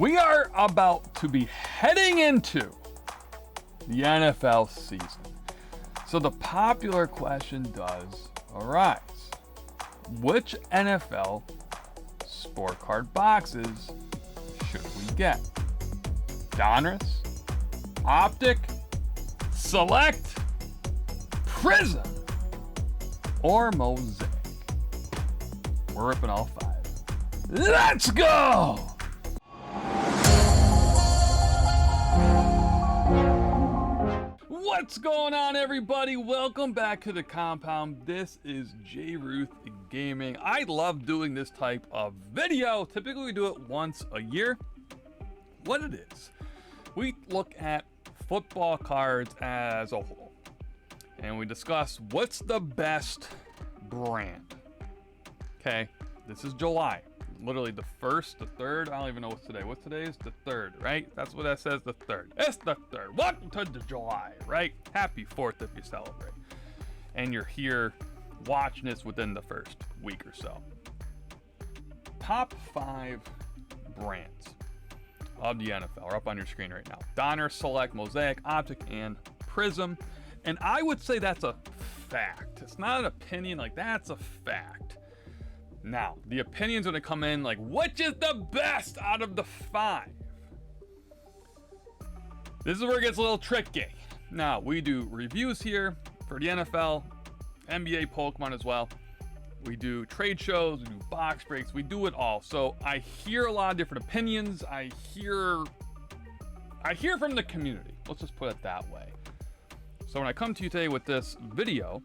We are about to be heading into the NFL season. So the popular question does arise. Which NFL scorecard boxes should we get? Donruss, Optic, Select, Prism, or Mosaic? We're ripping all 5. Let's go! What's going on, everybody? Welcome back to the compound. This is JReuthGaming. I love doing this type of video. Typically we do it once a year. What it is, we look at football cards as a whole and we discuss what's the best brand. Okay, this is July, literally the 1st, the 3rd. I don't even know what's today. What's today? Is the 3rd, right? That's what that says, the 3rd. It's the 3rd. Welcome to July, right? Happy 4th if you celebrate. And you're here watching this within the first week or so. Top 5 brands of the NFL are up on your screen right now. Donruss, Select, Mosaic, Optic, and Prism. And I would say that's a fact. It's not an opinion, like that's a fact. Now, the opinion's gonna come in like, which is the best out of the 5? This is where it gets a little tricky. Now, we do reviews here for the NFL, NBA, Pokemon as well. We do trade shows, we do box breaks, we do it all. So I hear a lot of different opinions. I hear from the community. Let's just put it that way. So when I come to you today with this video,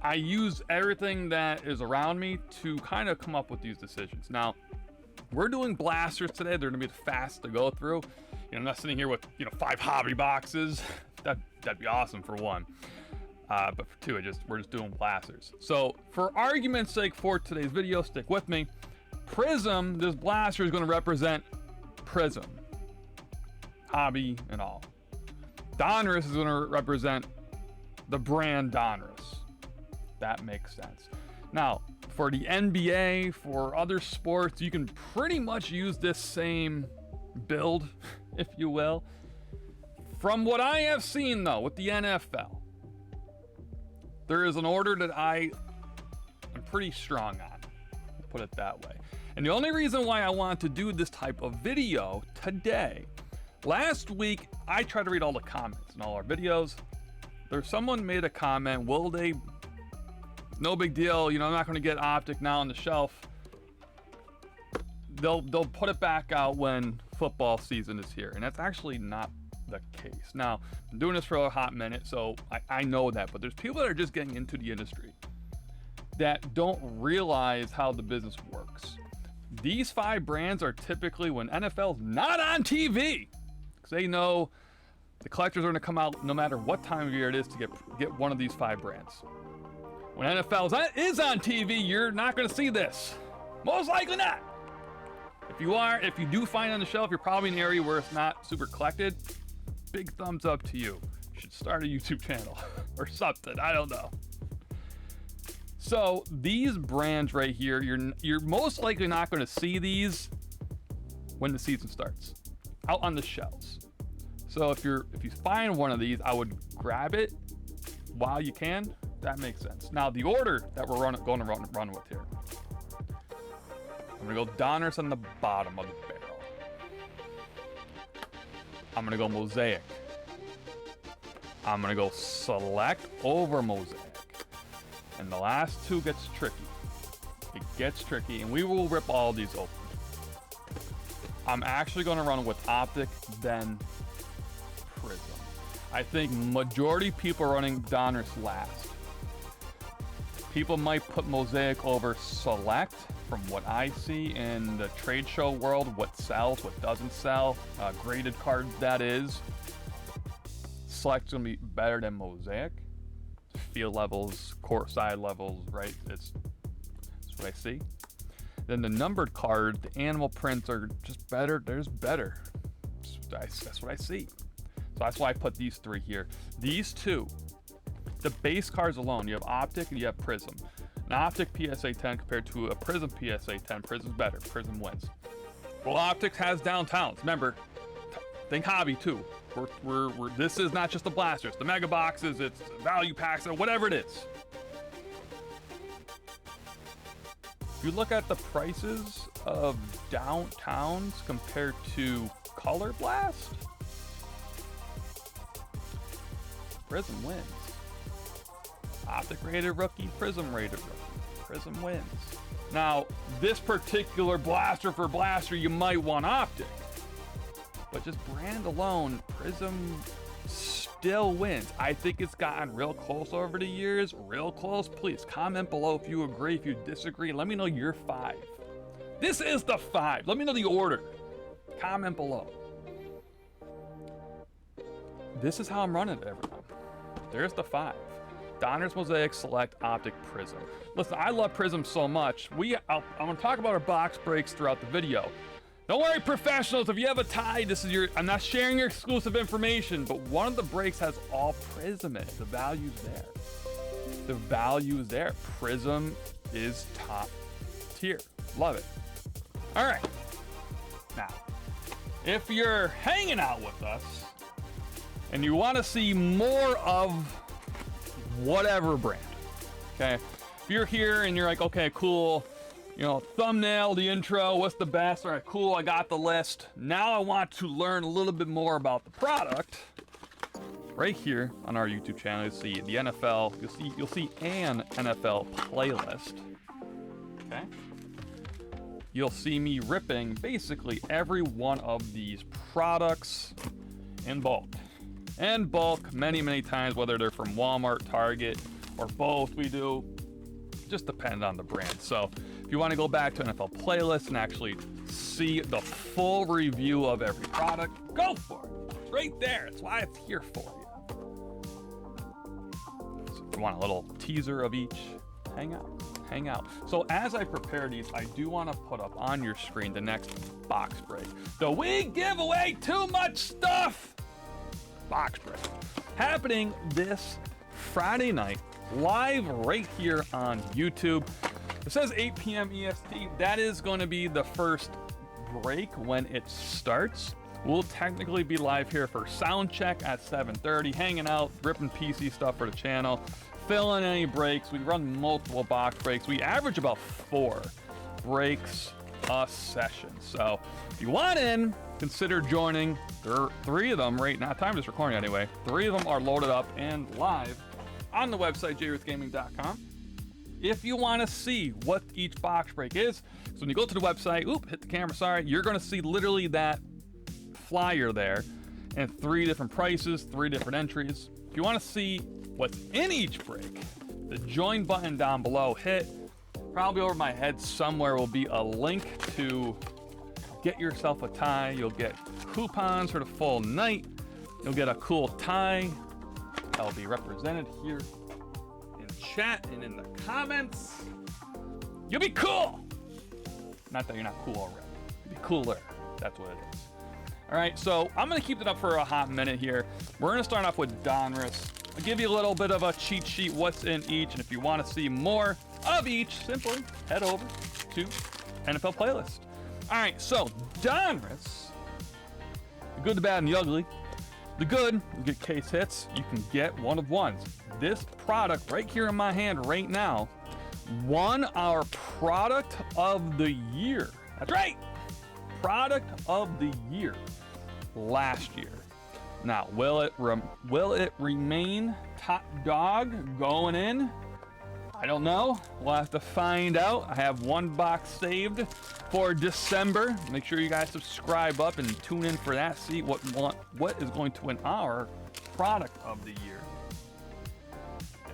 I use everything that is around me to kind of come up with these decisions. Now, we're doing blasters today. They're gonna be fast to go through. I'm not sitting here with 5 hobby boxes. That'd be awesome for one. But for 2, we're just doing blasters. So for argument's sake for today's video, stick with me. Prism, this blaster is gonna represent Prism, hobby and all. Donruss is gonna represent the brand Donruss. That makes sense. Now, for the NBA, for other sports, you can pretty much use this same build, if you will. From what I have seen, though, with the NFL, there is an order that I am pretty strong on. We'll put it that way. And the only reason why I want to do this type of video today, last week, I tried to read all the comments in all our videos. Someone made a comment, will they... No big deal, I'm not going to get Optic now on the shelf. They'll put it back out when football season is here, and that's actually not the case. Now, I'm doing this for a hot minute, so I know that, but there's people that are just getting into the industry that don't realize how the business works. These 5 brands are typically when NFL's not on TV, because they know the collectors are going to come out no matter what time of year it is to get one of these 5 brands. When NFL is on TV, you're not going to see this. Most likely not. If you do find it on the shelf, you're probably in an area where it's not super collected. Big thumbs up to you. You should start a YouTube channel or something. I don't know. So these brands right here, you're most likely not going to see these when the season starts out on the shelves. So if you find one of these, I would grab it while you can. That makes sense. Now, the order that we're going to run with here. I'm going to go Donruss on the bottom of the barrel. I'm going to go Mosaic. I'm going to go Select over Mosaic. And the last 2 gets tricky. It gets tricky, and we will rip all these open. I'm actually going to run with Optic, then Prism. I think majority people are running Donruss last. People might put Mosaic over Select from what I see in the trade show world, what sells, what doesn't sell, graded cards that is. Select's gonna be better than Mosaic. Field levels, court side levels, right? That's what I see. Then the numbered cards, the animal prints are just better. There's better. That's what I see. So that's why I put these 3 here. These 2. The base cards alone, you have Optic and you have Prism. An Optic PSA 10 compared to a Prism PSA 10, Prism's better. Prism wins. Well, Optics has downtowns. Remember, think hobby too. This is not just the blasters, the mega boxes, it's value packs, or whatever it is. If you look at the prices of downtowns compared to Color Blast, Prism wins. Optic rated rookie, Prism rated rookie. Prism wins. Now, this particular blaster for blaster, you might want Optic. But just brand alone, Prism still wins. I think it's gotten real close over the years. Real close. Please comment below if you agree, if you disagree. Let me know your 5. This is the 5. Let me know the order. Comment below. This is how I'm running it, everyone. There's the 5. Donruss Mosaic Select Optic Prism. Listen, I love Prism so much. I'm gonna talk about our box breaks throughout the video. Don't worry, professionals, if you have a tie, I'm not sharing your exclusive information, but one of the breaks has all Prism in it. The value's there. The value is there. Prism is top tier. Love it. All right. Now, if you're hanging out with us and you want to see more of whatever brand, okay? If you're here and you're like, okay, cool, you know, thumbnail, the intro, what's the best? All right, cool, I got the list. Now I want to learn a little bit more about the product. Right here on our YouTube channel, you'll see the NFL, you'll see an NFL playlist, okay? You'll see me ripping basically every one of these products in bulk. And bulk many times, whether they're from Walmart, Target, or both. We do. Just depends on the brand. So if you want to go back to NFL playlist and actually see the full review of every product, go for it. It's right there. That's why it's here for you. So if you want a little teaser of each, hang out. So as I prepare these, I do want to put up on your screen the next box break. So we give away too much stuff. Box break happening this Friday night, live right here on YouTube. It says 8 p.m. EST. That is going to be the first break when it starts. We'll technically be live here for sound check at 7:30, hanging out, ripping PC stuff for the channel, filling any breaks. We run multiple box breaks. We average about 4 breaks a session. So if you want in, consider joining. There are 3 of them right now. Time is recording anyway. 3 of them are loaded up and live on the website, JReuthGaming.com. If you want to see what each box break is, so when you go to the website, hit the camera, sorry, you're going to see literally that flyer there and 3 different prices, 3 different entries. If you want to see what's in each break, the join button down below, hit. Probably over my head somewhere will be a link to get yourself a tie. You'll get coupons for the full night. You'll get a cool tie. That'll be represented here in chat and in the comments. You'll be cool. Not that you're not cool already. You'll be cooler. That's what it is. All right, so I'm gonna keep it up for a hot minute here. We're gonna start off with Donruss. I'll give you a little bit of a cheat sheet, what's in each, and if you want to see more of each, simply head over to NFL playlist. All right, so Donruss, the good, the bad, and the ugly. The good, you get case hits, you can get one of ones. This product right here in my hand right now won our product of the year. That's right, product of the year last year. Now, will it remain top dog going in? I don't know. We'll have to find out. I have 1 box saved for December. Make sure you guys subscribe up and tune in for that. See what is going to win our product of the year.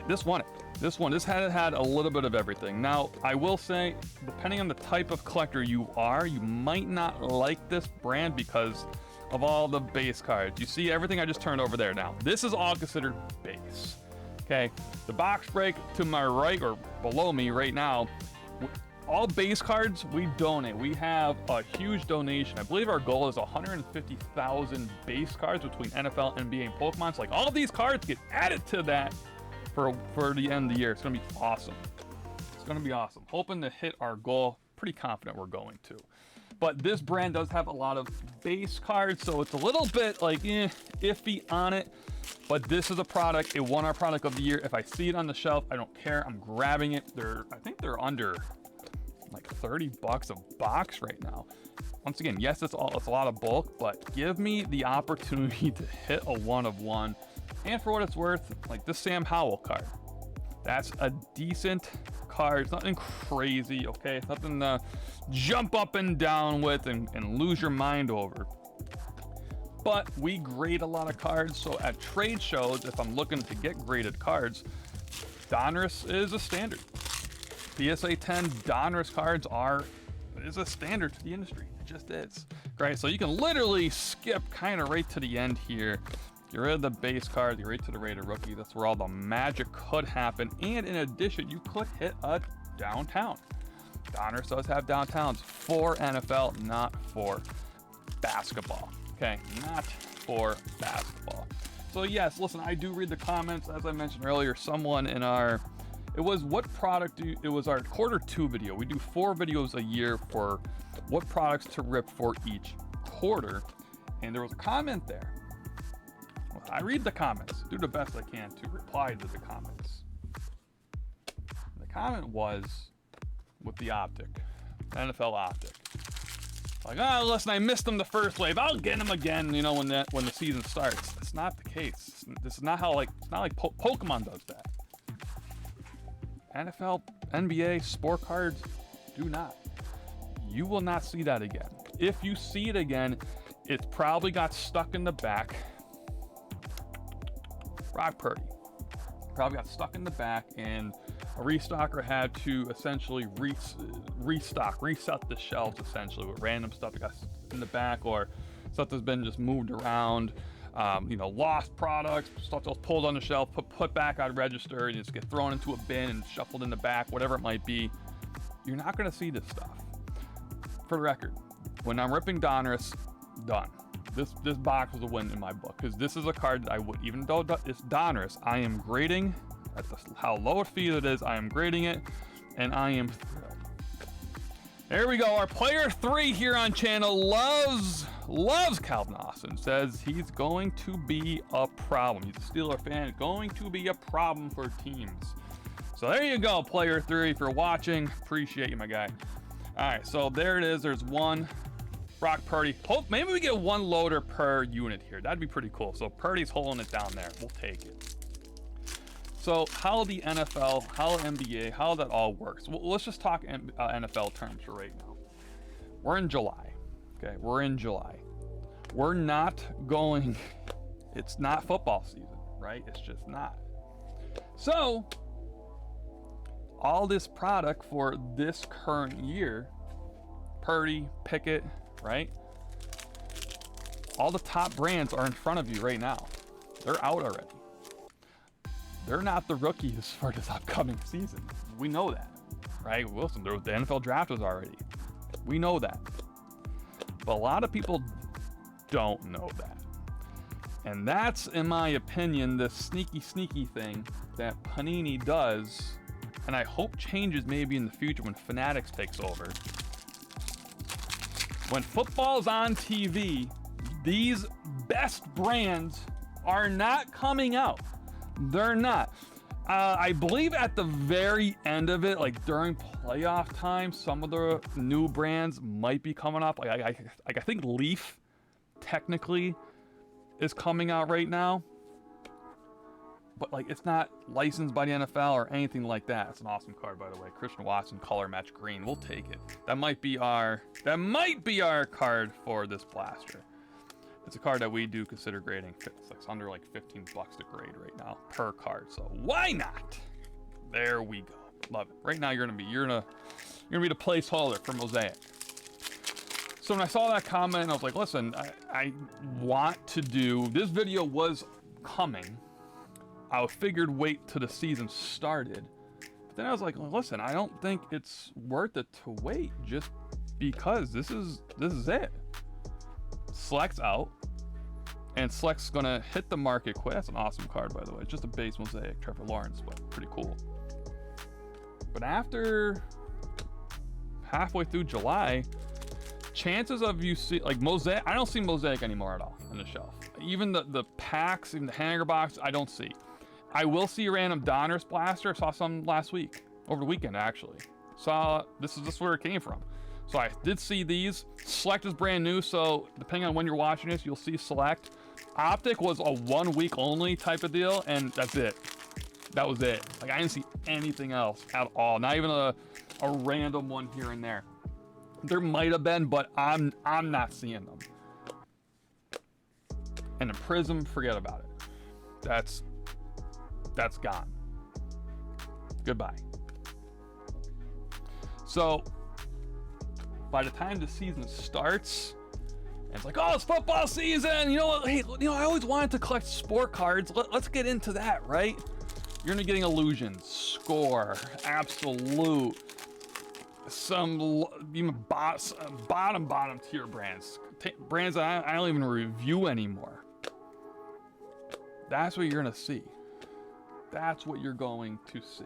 This won it. This had a little bit of everything. Now, I will say, depending on the type of collector you are, you might not like this brand because of all the base cards. You see everything I just turned over there. Now, this is all considered base. Okay, the box break to my right or below me right now, all base cards we donate. We have a huge donation. I believe our goal is 150,000 base cards between NFL, NBA, and Pokemon. So like all of these cards get added to that for the end of the year. It's gonna be awesome. It's gonna be awesome. Hoping to hit our goal. Pretty confident we're going to. But this brand does have a lot of base cards, so it's a little bit like iffy on it. But this is a product. It won our product of the year. If I see it on the shelf, I don't care. I'm grabbing it. I think they're under like 30 bucks a box right now. Once again, yes, it's a lot of bulk, but give me the opportunity to hit a 1 of 1. And for what it's worth, like this Sam Howell card, that's a decent card. It's nothing crazy, okay? It's nothing to jump up and down with and lose your mind over. But we grade a lot of cards, so at trade shows, if I'm looking to get graded cards, Donruss is a standard. PSA 10 Donruss cards is a standard to the industry. It just is. Great, so you can literally skip kind of right to the end here. Get rid of the base card, get right to the rated rookie. That's where all the magic could happen. And in addition, you could hit a downtown. Donruss does have downtowns for NFL, not for basketball. Okay, not for basketball. So yes, listen, I do read the comments. As I mentioned earlier, someone in our, it was what product do you, it was our Q2 video. We do 4 videos a year for what products to rip for each quarter. And there was a comment there. Well, I read the comments, do the best I can to reply to the comments. The comment was with the Optic, NFL Optic. Like, oh, listen, I missed them the first wave. I'll get them again, you know, when the season starts. That's not the case. This is not how, like, it's not like Pokemon does that. NFL, NBA, sport cards do not. You will not see that again. If you see it again, it's probably got stuck in the back. Brock Purdy probably got stuck in the back, and a restocker had to essentially reset the shelves essentially with random stuff that got in the back, or stuff that's been just moved around, you know, lost products, stuff that was pulled on the shelf, put back on register, and just get thrown into a bin and shuffled in the back, whatever it might be. You're not going to see this stuff. For the record, when I'm ripping Donruss, done. This box was a win in my book, because this is a card that I would, even though it's Donruss, I am grading at how low a fee it is. I am grading it, and I am thrilled. There we go. Our player 3 here on channel loves Calvin Austin. Says he's going to be a problem. He's a Steeler fan. Going to be a problem for teams. So there you go, player 3. If you're watching, appreciate you, my guy. All right, so there it is. There's one. Brock Purdy. Hope maybe we get 1 loader per unit here. That'd be pretty cool. So Purdy's holding it down there. We'll take it. So how the NFL, how the NBA, how that all works. Well, let's just talk NFL terms for right now. We're in July. Okay, we're in July. We're not going. It's not football season, right? It's just not. So all this product for this current year, Purdy, Pickett, right? All the top brands are in front of you right now. They're out already. They're not the rookies for this upcoming season. We know that, right? Wilson, the NFL draft was already. We know that. But a lot of people don't know that. And that's, in my opinion, the sneaky thing that Panini does, and I hope changes maybe in the future when Fanatics takes over. When football's on TV, these best brands are not coming out. They're not. I believe at the very end of it, like during playoff time, some of the new brands might be coming up. Like I think Leaf technically is coming out right now, but like it's not licensed by the NFL or anything like that. It's an awesome card, by the way. Christian Watson color match green. We'll take it. That might be our card for this blaster. It's a card that we do consider grading. It's under like 15 bucks to grade right now per card. So why not? There we go. Love it. Right now you're gonna be the placeholder for Mosaic. So when I saw that comment, I was like, listen, I want to do this. Video was coming. I figured wait till the season started. But then I was like, well, listen, I don't think it's worth it to wait just because this is it. Select's out, and Select's gonna hit the market quick. That's an awesome card, by the way. It's just a base Mosaic, Trevor Lawrence, but pretty cool. But after halfway through July, chances of you see like Mosaic, I don't see Mosaic anymore at all on the shelf. Even the packs, even the hanger box, I don't see. I will see a random Donruss blaster. I saw some last week, over the weekend actually. Saw, this is where it came from. So I did see these. Select is brand new, so depending on when you're watching this, you'll see Select. Optic was a 1 week only type of deal, and that's it. That was it. Like, I didn't see anything else at all. Not even a random one here and there. There might have been, but I'm not seeing them. And the Prism, forget about it. That's gone. Goodbye. So by the time the season starts, and it's like, oh, it's football season. You know what? Hey, I always wanted to collect sport cards. Let's get into that, right? You're gonna be getting Illusions, Score, Absolute, some even bottom tier brands, brands that I don't even review anymore. That's what you're gonna see. That's what you're going to see,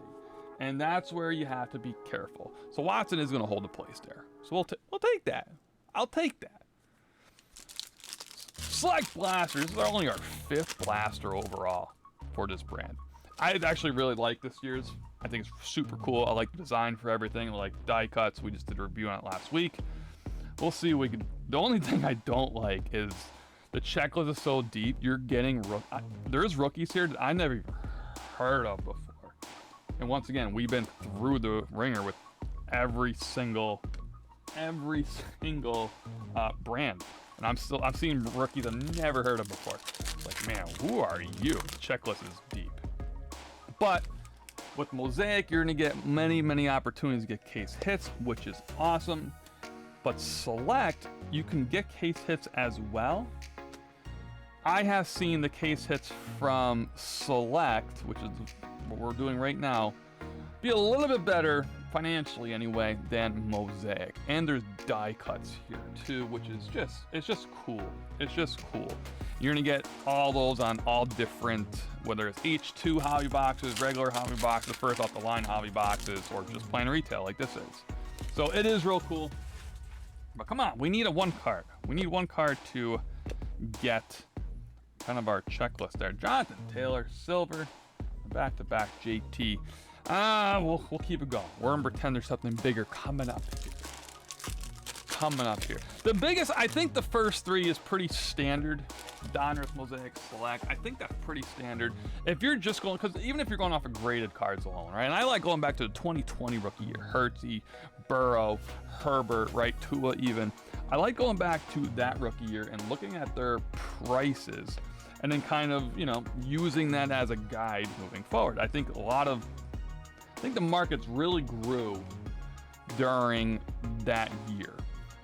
and that's where you have to be careful. So Watson is gonna hold the place there. So we'll take that. I'll take that. Select blasters. This is only our 5th blaster overall for this brand. I actually really like this year's. I think it's super cool. I like the design for everything. I like die cuts. We just did a review on it last week. We'll see. The only thing I don't like is the checklist is so deep. You're getting there's rookies here that I never even heard of before. And once again, we've been through the ringer with every single brand. And I'm seeing rookies I've never heard of before. It's like, man, who are you? The checklist is deep. But with Mosaic, you're gonna get many opportunities to get case hits, which is awesome. But Select, you can get case hits as well. I have seen the case hits from Select, which is what we're doing right now, be a little bit better financially anyway than Mosaic. And there's die cuts here too, which is it's just cool. It's just cool. You're gonna get all those on all different, whether it's H2 hobby boxes, regular hobby boxes, first off the line hobby boxes, or just plain retail like this is. So it is real cool. But come on, we need a 1 card. We need 1 card to get kind of our checklist there. Jonathan Taylor, silver, back-to-back JT. We'll keep it going. We're gonna pretend there's something bigger coming up here. The biggest, I think the first 3 is pretty standard. Donruss, Mosaic, Select. I think that's pretty standard. If you're just going, because even if you're going off of graded cards alone, right? And I like going back to the 2020 rookie year. Hurtsy, Burrow, Herbert, right? Tua even. I like going back to that rookie year and looking at their prices and then kind of, using that as a guide moving forward. I think the markets really grew during that year.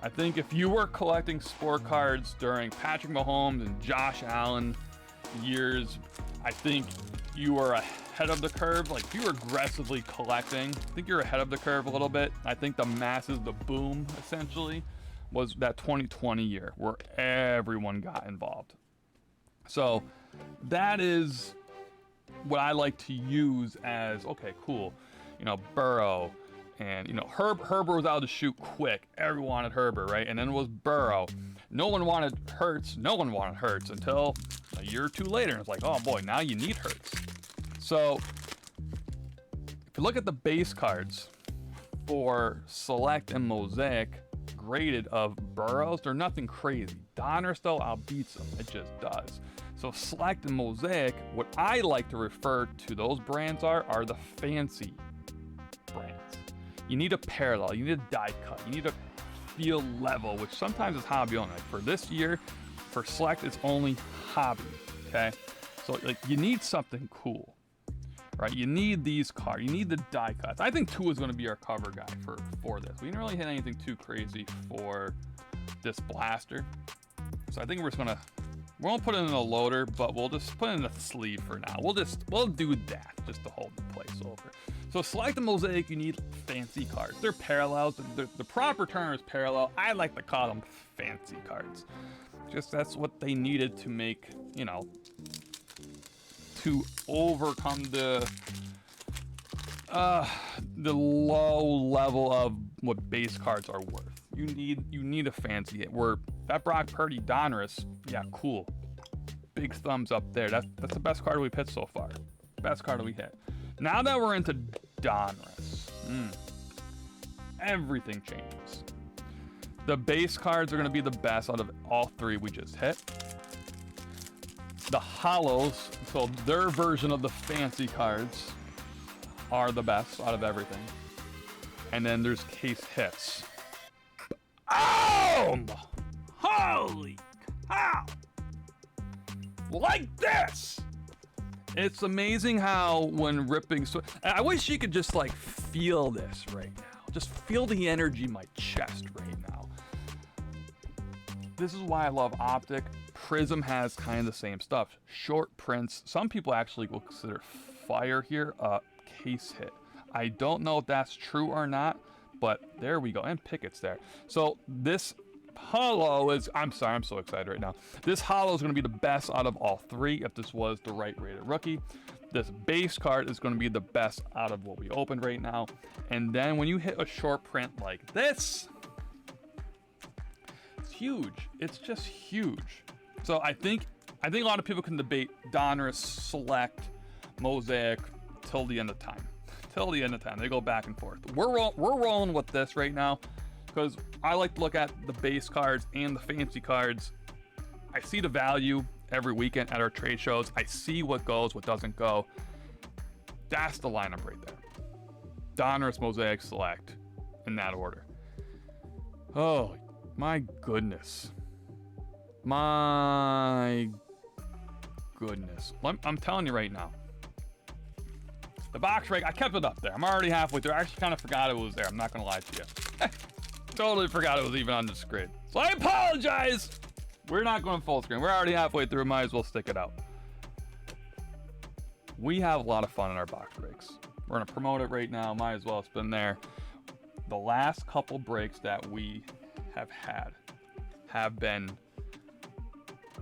I think if you were collecting sport cards during Patrick Mahomes and Josh Allen years, I think you were ahead of the curve. Like, if you were aggressively collecting, I think you're ahead of the curve a little bit. I think the boom, essentially, was that 2020 year where everyone got involved. So that is what I like to use as, okay, cool. Burrow, and Herbert was out to shoot quick. Everyone wanted Herbert, right? And then it was Burrow. No one wanted Hurts. No one wanted Hurts until a year or 2 later. And it's like, oh boy, now you need Hurts. So if you look at the base cards for Select and Mosaic, graded of Burrows, they're nothing crazy. Donruss though outbeats them. It just does. So Select and Mosaic, what I like to refer to those brands are the fancy brands. You need a parallel, you need a die cut, you need a feel level, which sometimes is hobby only. Like for this year, for Select, it's only hobby, okay? So like you need something cool, right? You need these cards, you need the die cuts. I think 2 is gonna be our cover guy for this. We didn't really hit anything too crazy for this blaster. So I think we won't put it in a loader, but we'll just put it in a sleeve for now. We'll do that just to hold the place over. So Select and Mosaic, you need fancy cards. They're parallels. The proper term is parallel. I like to call them fancy cards. Just that's what they needed to make, to overcome the low level of what base cards are worth. you need a fancy hit. Where that Brock Purdy Donruss, yeah, cool. Big thumbs up there. That's the best card we've hit so far. Best card we hit. Now that we're into Donruss, everything changes. The base cards are going to be the best out of all three we just hit. The hollows, so their version of the fancy cards, are the best out of everything. And then there's case hits. Oh! Holy cow! Like this! It's amazing how when ripping, so I wish you could just like feel this right now. Just feel the energy in my chest right now. This is why I love Optic. Prism has kind of the same stuff. Short prints. Some people actually will consider fire here a case hit. I don't know if that's true or not, but there we go. And Pickett's there. So this hollow is, I'm sorry, I'm so excited right now. This hollow is going to be the best out of all three if this was the right rated rookie. This base card is going to be the best out of what we opened right now. And then when you hit a short print like this, it's huge. It's just huge. So I think a lot of people can debate Donruss, Select, Mosaic till the end of time. Till the end of time. They go back and forth. We're rolling with this right now because I like to look at the base cards and the fancy cards. I see the value every weekend at our trade shows. I see what goes, what doesn't go. That's the lineup right there. Donruss, Mosaic, Select, in that order. Oh, my goodness. My goodness. I'm telling you right now. The box break, I kept it up there. I'm already halfway through. I actually kind of forgot it was there. I'm not going to lie to you. Totally forgot it was even on the screen. So I apologize. We're not going full screen. We're already halfway through. Might as well stick it out. We have a lot of fun in our box breaks. We're going to promote it right now. Might as well spin there. The last couple breaks that we have had have been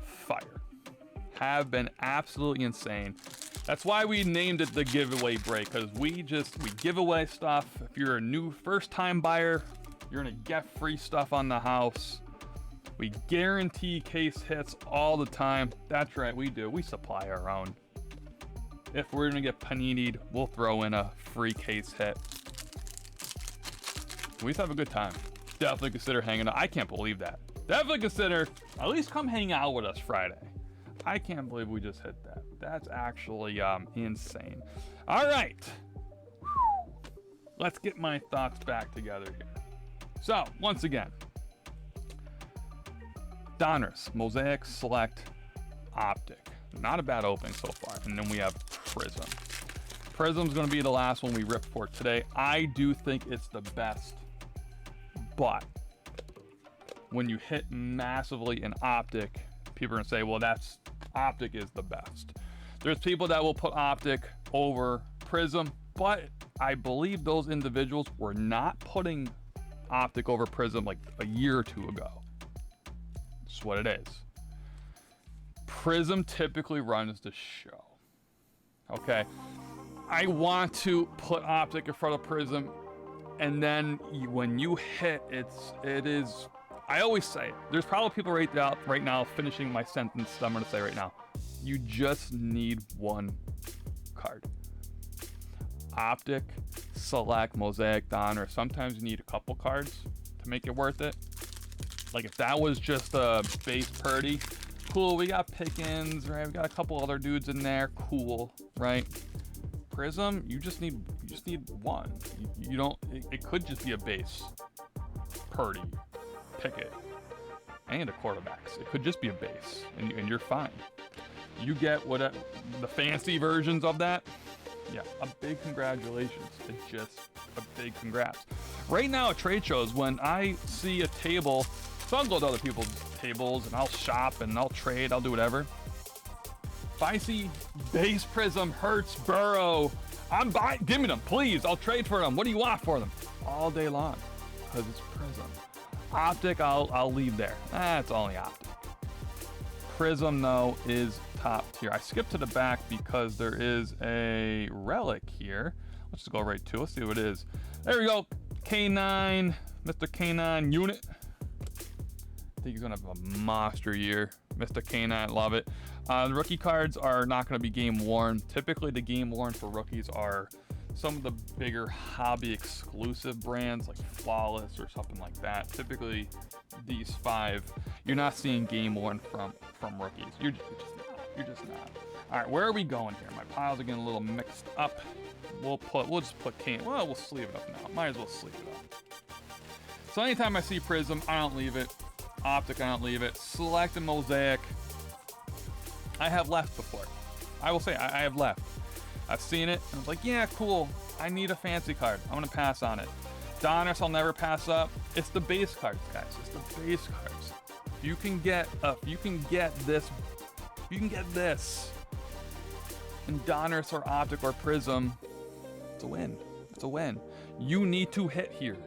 fire. Have been absolutely insane. That's why we named it the giveaway break, because we give away stuff. If you're a new first-time buyer, you're gonna get free stuff on the house. We guarantee case hits all the time. That's right, we do. We supply our own. If we're gonna get panini'd, we'll throw in a free case hit. We just have a good time. Definitely consider hanging out. I can't believe that. Definitely consider, at least come hang out with us Friday. I can't believe we just hit that. That's actually insane. All right. Let's get my thoughts back together here. So, once again, Donruss, Mosaic, Select, Optic. Not a bad opening so far. And then we have Prism. Prism's going to be the last one we rip for today. I do think it's the best. But when you hit massively in Optic, people are going to say, well, that's Optic is the best. There's people that will put Optic over Prism, but I believe those individuals were not putting Optic over Prism like a year or two ago. That's what it is. Prism typically runs the show. Okay. I want to put Optic in front of Prism, and then when you hit, it is. I always say, there's probably people right now finishing my sentence that I'm going to say right now. You just need one card. Optic, Select, Mosaic, Donruss. Sometimes you need a couple cards to make it worth it. Like if that was just a base Purdy, cool. We got Pickens, right? We got a couple other dudes in there, cool, right? Prism, you just need one. You don't. It could just be a base Purdy, Pickett, and a quarterbacks. It could just be a base, and you're fine. You get what the fancy versions of that. Yeah, a big congratulations. It's just a big congrats. Right now at trade shows, when I see a table, so I'll go to other people's tables and I'll shop and I'll trade, I'll do whatever. If I see base Prism, Hurts, Burrow, I'm buying. Give me them, please. I'll trade for them. What do you want for them? All day long, because it's Prism. Optic, I'll leave there. That's only Optic. Prism though is top tier. I skipped to the back because there is a relic here. Let's just go right to it. Let's see what it is. There we go. K9 Mr. Canine unit. I think he's gonna have a monster year. Mr. Canine, love it. The rookie cards are not gonna be game worn. Typically the game worn for rookies are some of the bigger hobby exclusive brands like Flawless or something like that. Typically these 5, you're not seeing game worn from rookies. You're just not. All right, where are we going here? My piles are getting a little mixed up. We'll just put Kane. Well, we'll sleeve it up now. Might as well sleeve it up. So anytime I see Prism, I don't leave it. Optic, I don't leave it. Select and Mosaic, I have left before. I will say I have left. I've seen it, and I was like, yeah, cool. I need a fancy card. I'm gonna pass on it. Donruss, I'll never pass up. It's the base cards, guys. It's the base cards. If you can get this in Donruss or Optic or Prism, it's a win. It's a win. You need to hit here.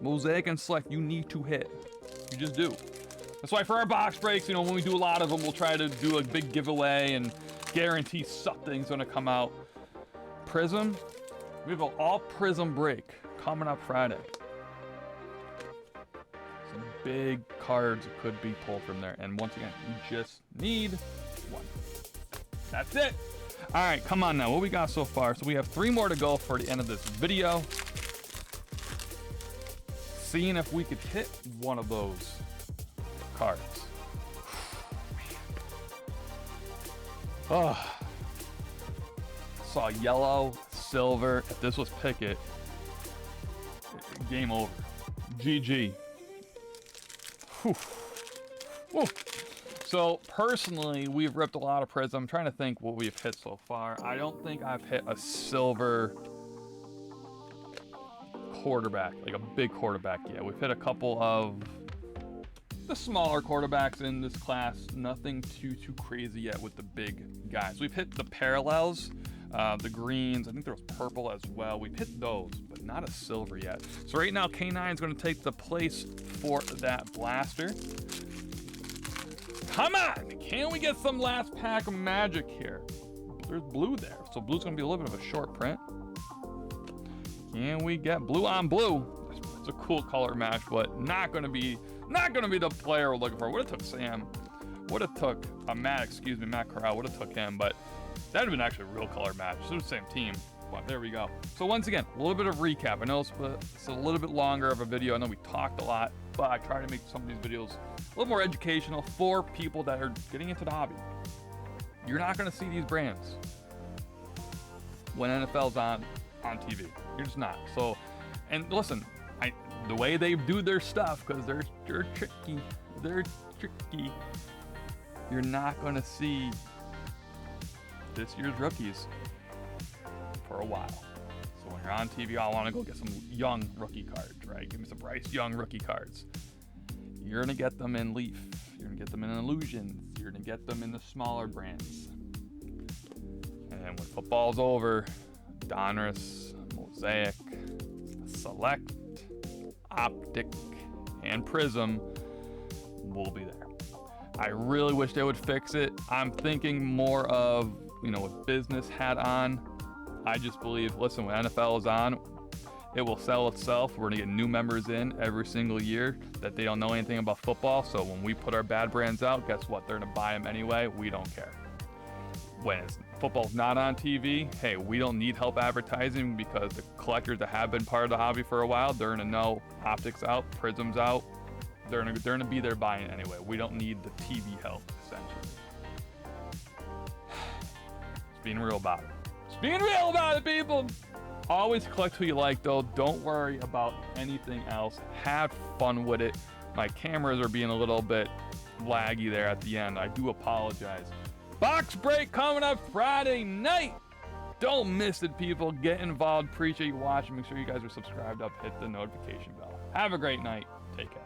Mosaic and Select, you need to hit. You just do. That's why for our box breaks, you know, when we do a lot of them, we'll try to do a big giveaway and guarantee something's gonna come out. Prism, we have an all Prism break coming up Friday. Some big cards could be pulled from there. And once again, you just need one. That's it. All right, come on now. What we got so far? So we have 3 more to go for the end of this video. Seeing if we could hit one of those cards. Oh. Saw yellow, silver. If this was Pickett, game over. GG. Whew. Whew. So personally, we've ripped a lot of Prism. I'm trying to think what we've hit so far. I don't think I've hit a silver quarterback, like a big quarterback yet. We've hit a couple of the smaller quarterbacks in this class. Nothing too crazy yet with the big guys. We've hit the parallels, the greens. I think there was purple as well. We've hit those, but not a silver yet. So right now, K9 is going to take the place for that blaster. Come on! Can we get some last pack of magic here? There's blue there, so blue's going to be a little bit of a short print. Can we get blue on blue? It's a cool color match, but not going to be the player we're looking for. Would have took Sam. Would have took Matt Corral. Would have took him, but that would have been actually a real color match. It's the same team, but there we go. So once again, a little bit of recap. I know it's a little bit longer of a video. I know we talked a lot, but I try to make some of these videos a little more educational for people that are getting into the hobby. You're not going to see these brands when NFL's on TV. You're just not. So, and listen, the way they do their stuff, because they're tricky. They're tricky. You're not going to see this year's rookies for a while. So when you're on TV, I want to go get some young rookie cards, right? Give me some Bryce Young rookie cards. You're going to get them in Leaf. You're going to get them in Illusions. You're going to get them in the smaller brands. And when football's over, Donruss, Mosaic, Select, Optic, and Prism will be there. I really wish they would fix it. I'm thinking more of, with business hat on. I just believe, listen, when NFL is on, it will sell itself. We're gonna get new members in every single year that they don't know anything about football. So when we put our bad brands out, guess what? They're gonna buy them anyway. We don't care. When football's not on TV, hey, we don't need help advertising because the collectors that have been part of the hobby for a while, they're gonna know Optic's out, Prism's out. They're gonna be there buying anyway. We don't need the TV help, essentially. Just being real about it. Just being real about it, people. Always collect who you like, though. Don't worry about anything else. Have fun with it. My cameras are being a little bit laggy there at the end. I do apologize. Box break coming up Friday night. Don't miss it, people. Get involved. Appreciate you watching. Make sure you guys are subscribed up. Hit the notification bell. Have a great night. Take care.